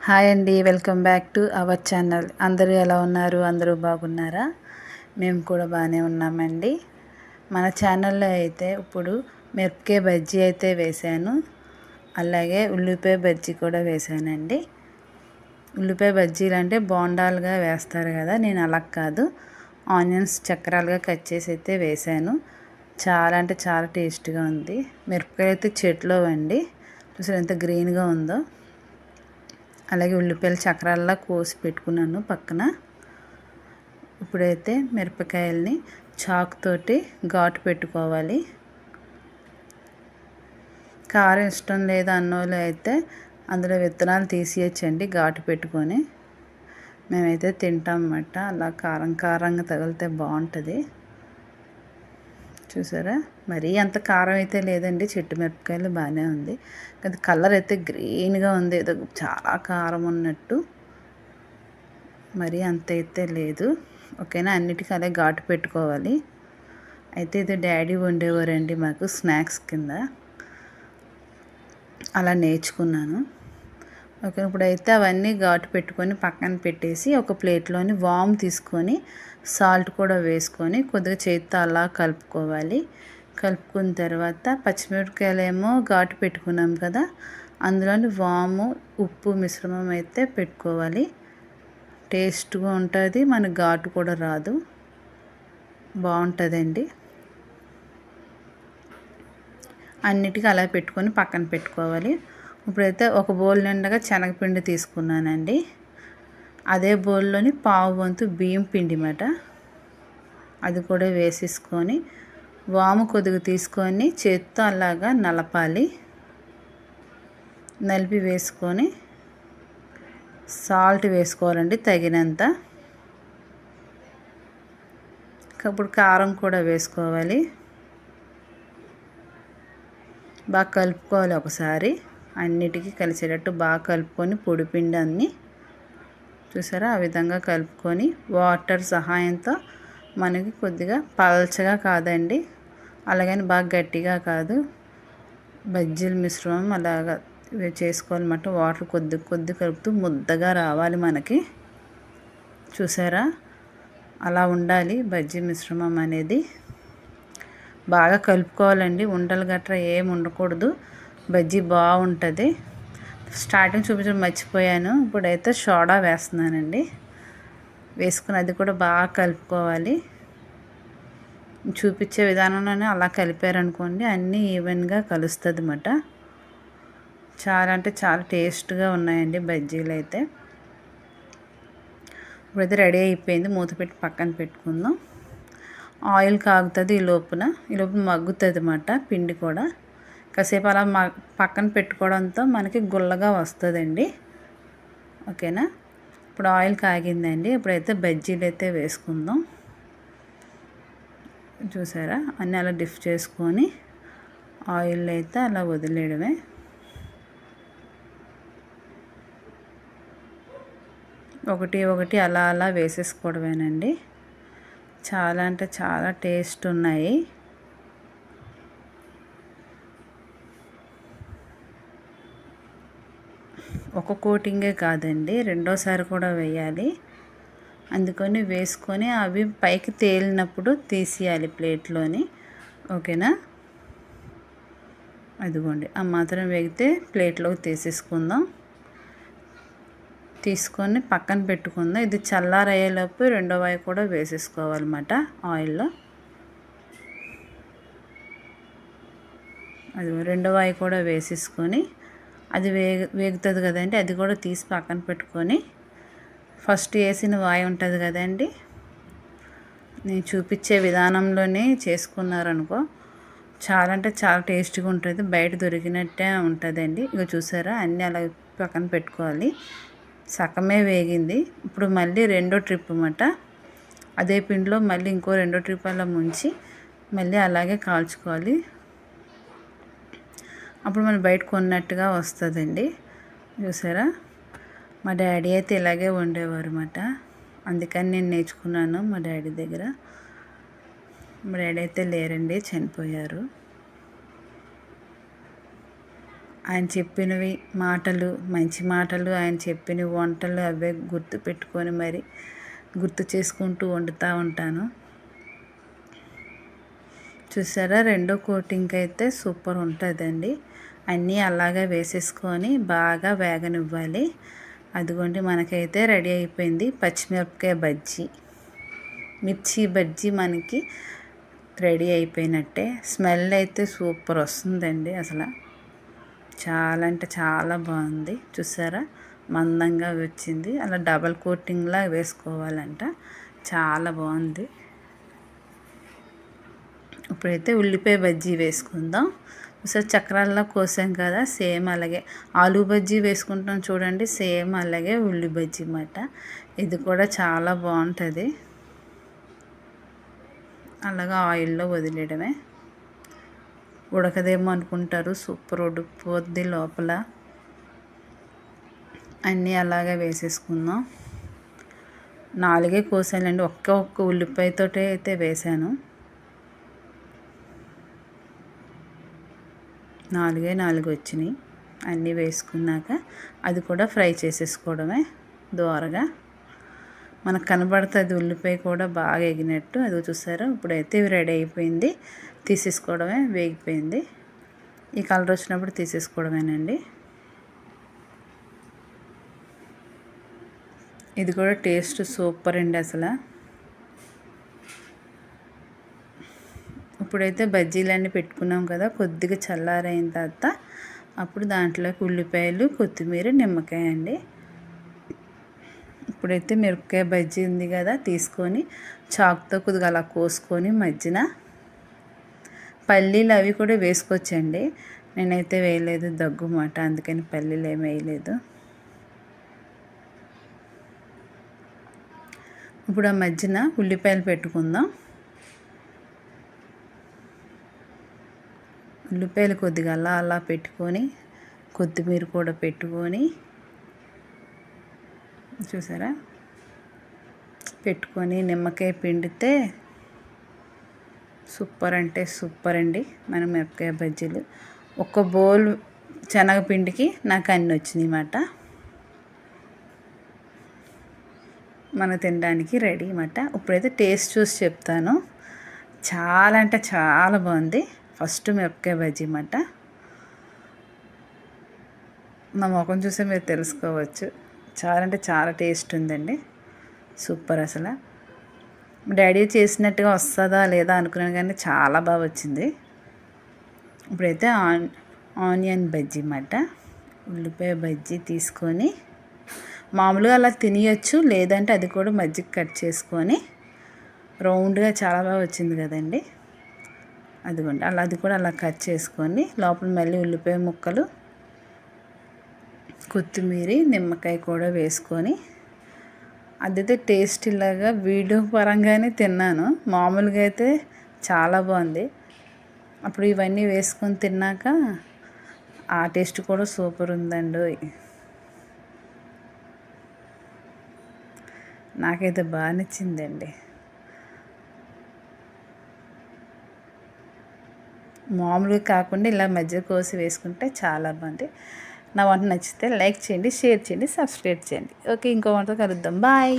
Hi అండి, welcome back to our channel. అందరూ ఎలా ఉన్నారు? అందరూ బాగున్నారా? మేము కూడా బాగానే ఉన్నామండి. మన ఛానల్లో అయితే ఇప్పుడు మిరపకాయ బజ్జీ అయితే వేశాను, అలాగే ఉల్లిపాయ బజ్జీ కూడా వేశానండి. ఉల్లిపాయ బజ్జీలు అంటే బోండాలుగా వేస్తారు కదా, నేను అలా కాదు, ఆనియన్స్ చక్రాలుగా కట్ చేసి అయితే వేశాను. చాలా అంటే చాలా టేస్ట్గా ఉంది. మిరపకాయ అయితే చెట్లో అండి, చూసారు ఎంత గ్రీన్గా ఉందో. అలాగే ఉల్లిపాయలు చక్రాల్లా కోసి పెట్టుకున్నాను పక్కన. ఇప్పుడైతే మిరపకాయల్ని చాకుతోటి ఘాటు పెట్టుకోవాలి. కారం ఇష్టం లేదు అన్నోళ్ళు అయితే అందులో విత్తనాలు తీసేయచ్చండి ఘాటు పెట్టుకొని. మేమైతే తింటాం అన్నమాట, అలా కారం కారంగా తగిలితే బాగుంటుంది. చూసారా, మరీ అంత కారం అయితే లేదండి, చెట్టు మిరపకాయలు బాగానే ఉంది. కానీ కలర్ అయితే గ్రీన్గా ఉంది, ఏదో చాలా కారం ఉన్నట్టు. మరీ అంత అయితే లేదు. ఓకేనా, అన్నిటికీ అలా ఘాటు పెట్టుకోవాలి. అయితే ఇది డాడీ వండేవారండి మాకు స్నాక్స్ కింద, అలా నేర్చుకున్నాను. ఓకే, ఇప్పుడైతే అవన్నీ ఘాటు పెట్టుకొని పక్కన పెట్టేసి ఒక ప్లేట్లోని వాము తీసుకొని సాల్ట్ కూడా వేసుకొని కొద్దిగా చేతితో అలా కలుపుకోవాలి. కలుపుకున్న తర్వాత పచ్చిమిరపకాయలేమో ఘాటు పెట్టుకున్నాం కదా, అందులోని వాము ఉప్పు మిశ్రమం అయితే పెట్టుకోవాలి. టేస్ట్గా ఉంటుంది, మన ఘాటు కూడా రాదు, బాగుంటుందండి. అన్నిటికీ అలా పెట్టుకొని పక్కన పెట్టుకోవాలి. ఇప్పుడైతే ఒక బౌల్ నిండగా శనగపిండి తీసుకున్నానండి. అదే బౌల్లోని పావు వంతు బియ్యం పిండి మాట, అది కూడా వేసేసుకొని వాము కొద్దిగా తీసుకొని చేత్తో అలాగా నలపాలి. నలిపి వేసుకొని సాల్ట్ వేసుకోవాలండి తగినంత. ఇప్పుడు కారం కూడా వేసుకోవాలి. బాగా కలుపుకోవాలి ఒకసారి, అన్నిటికీ కలిసేటట్టు బాగా కలుపుకొని పొడిపిండి అన్నీ చూసారా, ఆ విధంగా కలుపుకొని వాటర్ సహాయంతో మనకి కొద్దిగా పల్చగా కాదండి, అలాగని బాగా గట్టిగా కాదు, బజ్జీల మిశ్రమం అలాగా చేసుకోవాలన్నమాట. వాటర్ కొద్ది కొద్ది కలుపుతూ ముద్దగా రావాలి మనకి. చూసారా, అలా ఉండాలి బజ్జీ మిశ్రమం అనేది. బాగా కలుపుకోవాలండి, ఉండలు గట్రా ఏమి ఉండకూడదు, బజ్జీ బాగుంటుంది. స్టార్టింగ్ చూపించడం మర్చిపోయాను, ఇప్పుడైతే సోడా వేస్తున్నానండి. వేసుకుని అది కూడా బాగా కలుపుకోవాలి. చూపించే విధానంలోనే అలా కలిపారనుకోండి అన్నీ ఈవెన్గా కలుస్తుంది అన్నమాట. చాలా అంటే చాలా టేస్ట్గా ఉన్నాయండి బజ్జీలు అయితే. ఇప్పుడైతే రెడీ అయిపోయింది, మూత పెట్టి పక్కన పెట్టుకుందాం. ఆయిల్ కాగుతుంది, ఈ లోపున మగ్గుతుంది అన్నమాట పిండి కూడా. కాసేపు అలా పక్కన పెట్టుకోవడంతో మనకి గుల్లగా వస్తుందండి. ఓకేనా, ఇప్పుడు ఆయిల్ కాగిందండి. ఇప్పుడైతే బజ్జీలు అయితే వేసుకుందాం. చూసారా, అన్నీ అలా డిప్ చేసుకొని ఆయిల్ అయితే అలా వదిలేయడమే. ఒకటి ఒకటి అలా అలా వేసేసుకోవడమేనండి. చాలా అంటే చాలా టేస్ట్ ఉన్నాయి. ఒక కోటింగే కాదండి, రెండోసారి కూడా వేయాలి. అందుకని వేసుకొని అవి పైకి తేలినప్పుడు తీసేయాలి ప్లేట్లోని. ఓకేనా, అదిగోండి ఆ మాత్రం వేగితే ప్లేట్లోకి తీసేసుకుందాం. తీసుకొని పక్కన పెట్టుకుందాం. ఇది చల్లారయ్యేలోపు రెండో వాయి కూడా వేసేసుకోవాలన్నమాట ఆయిల్లో. అది రెండో వాయి కూడా వేసేసుకొని అది వేగుతుంది కదండి, అది కూడా తీసి పక్కన పెట్టుకొని ఫస్ట్ వేసిన వాయి ఉంటుంది కదండి, నేను చూపించే విధానంలోనే చేసుకున్నారనుకో చాలా అంటే చాలా టేస్ట్గా ఉంటుంది, బయట దొరికినట్టే ఉంటుందండి. ఇక చూసారా, అన్నీ అలా పక్కన పెట్టుకోవాలి. సగమే వేగింది. ఇప్పుడు మళ్ళీ రెండో ట్రిప్ అన్నమాట, అదే పిండిలో మళ్ళీ ఇంకో రెండో ట్రిప్ అలా ముంచి మళ్ళీ అలాగే కాల్చుకోవాలి. అప్పుడు మనం బయట కొన్నట్టుగా వస్తుందండి. చూసారా, మా డాడీ అయితే ఇలాగే వండేవారు అన్నమాట, అందుకని నేను నేర్చుకున్నాను మా డాడీ దగ్గర. మా డాడీ అయితే లేరండి, చనిపోయారు. ఆయన చెప్పినవి మాటలు, మంచి మాటలు, ఆయన చెప్పిన వంటలు అవే గుర్తు పెట్టుకొని మరి గుర్తు చేసుకుంటూ వండుతూ ఉంటాను. చూసారా, రెండో కోటింగ్ అయితే సూపర్ ఉంటుందండి. అన్నీ అలాగే వేసేసుకొని బాగా వేగనివ్వాలి. అదిగోండి, మనకైతే రెడీ అయిపోయింది పచ్చిమిరపకాయ బజ్జీ. మిర్చి బజ్జీ మనకి రెడీ అయిపోయినట్టే. స్మెల్ అయితే సూపర్ వస్తుందండి. అసలు చాలా అంటే చాలా బాగుంది. చూసారా, మందంగా వచ్చింది. అలా డబల్ కోటింగ్లా వేసుకోవాలంట. చాలా బాగుంది. ఇప్పుడైతే ఉల్లిపాయ బజ్జీ వేసుకుందాం. ఒకసారి చక్రాల్లో కోసాం కదా, సేమ్ అలాగే ఆలూ బజ్జీ వేసుకుంటాం చూడండి, సేమ్ అలాగే ఉల్లి బజ్జీ అన్నమాట. ఇది కూడా చాలా బాగుంటుంది. అలాగా ఆయిల్లో వదిలేయడమే. ఉడకదేమో అనుకుంటారు, సూపర్ ఉడికిపోద్ది లోపల. అన్నీ అలాగే వేసేసుకుందాం. 4 కోసానండి, ఒక్క ఉల్లిపాయతో అయితే వేసాను. 4 వచ్చినాయి. అన్నీ వేసుకున్నాక అది కూడా ఫ్రై చేసేసుకోవడమే దోరగా. మనకు కనబడుతుంది ఉల్లిపాయ కూడా బాగా ఎగినట్టు. అది చూసారా, ఇప్పుడైతే ఇవి రెడీ అయిపోయింది. తీసేసుకోవడమే, వేగిపోయింది. ఈ కలర్ వచ్చినప్పుడు తీసేసుకోవడమేనండి. ఇది కూడా టేస్ట్ సూపర్ అండి అసలు. ఇప్పుడైతే బజ్జీలన్నీ పెట్టుకున్నాం కదా, కొద్దిగా చల్లారైన తర్వాత అప్పుడు దాంట్లోకి ఉల్లిపాయలు, కొత్తిమీర, నిమ్మకాయ అండి. ఇప్పుడైతే మిరపకాయ బజ్జీ ఉంది కదా, తీసుకొని చాకుతో కొద్దిగా అలా కోసుకొని మధ్యన పల్లీలు అవి కూడా వేసుకోవచ్చండి. నేనైతే వేయలేదు, దగ్గు మాట, అందుకని పల్లీలు ఏమి వేయలేదు. ఇప్పుడు ఆ మధ్యన ఉల్లిపాయలు పెట్టుకుందాం. ఉల్లిపాయలు కొద్దిగా అలా పెట్టుకొని కొత్తిమీర కూడా పెట్టుకొని, చూసారా, పెట్టుకొని నిమ్మకాయ పిండితే సూపర్ అంటే సూపర్ అండి మన మిరపకాయ బజ్జీలు. ఒక బౌల్ శనగపిండికి నాకు అన్నీ వచ్చినాయి అన్నమాట. మనం తినడానికి రెడీ అన్నమాట. ఇప్పుడైతే టేస్ట్ చూసి చెప్తాను. చాలా అంటే చాలా బాగుంది. ఫస్ట్ మిరపకాయ బజ్జీ అన్నమాట. నా ముఖం చూస్తే మీరు తెలుసుకోవచ్చు. చాలా అంటే చాలా టేస్ట్ ఉందండి, సూపర్ అసలు. డాడీ చేసినట్టుగా వస్తుందా లేదా అనుకున్నాను, కానీ చాలా బాగా వచ్చింది. ఇప్పుడైతే ఆనియన్ బజ్జీ అన్నమాట. ఉల్లిపాయ బజ్జీ తీసుకొని మామూలుగా అలా తినేయచ్చు, లేదంటే అది కూడా మజ్జిగ కట్ చేసుకొని రౌండ్గా చాలా బాగా వచ్చింది కదండి. అదిగోండి, అది కూడా అలా కట్ చేసుకొని లోపల మళ్ళీ ఉల్లిపాయ ముక్కలు, కొత్తిమీర, నిమ్మకాయ కూడా వేసుకొని, అదైతే టేస్ట్ ఇలాగా వీడియో పరంగానే తిన్నాను. మామూలుగా అయితే చాలా బాగుంది. అప్పుడు ఇవన్నీ వేసుకొని తిన్నాక ఆ టేస్ట్ కూడా సూపర్ ఉందండి. నాకైతే బాగా నచ్చిందండి. మామూలుగా కాకుండా ఇలా మధ్య కోసి వేసుకుంటే చాలా బాగుంది. నా వంట నచ్చితే లైక్ చేయండి, షేర్ చేయండి, సబ్స్క్రైబ్ చేయండి. ఓకే, ఇంకో వంటతో కలుద్దాం. బాయ్.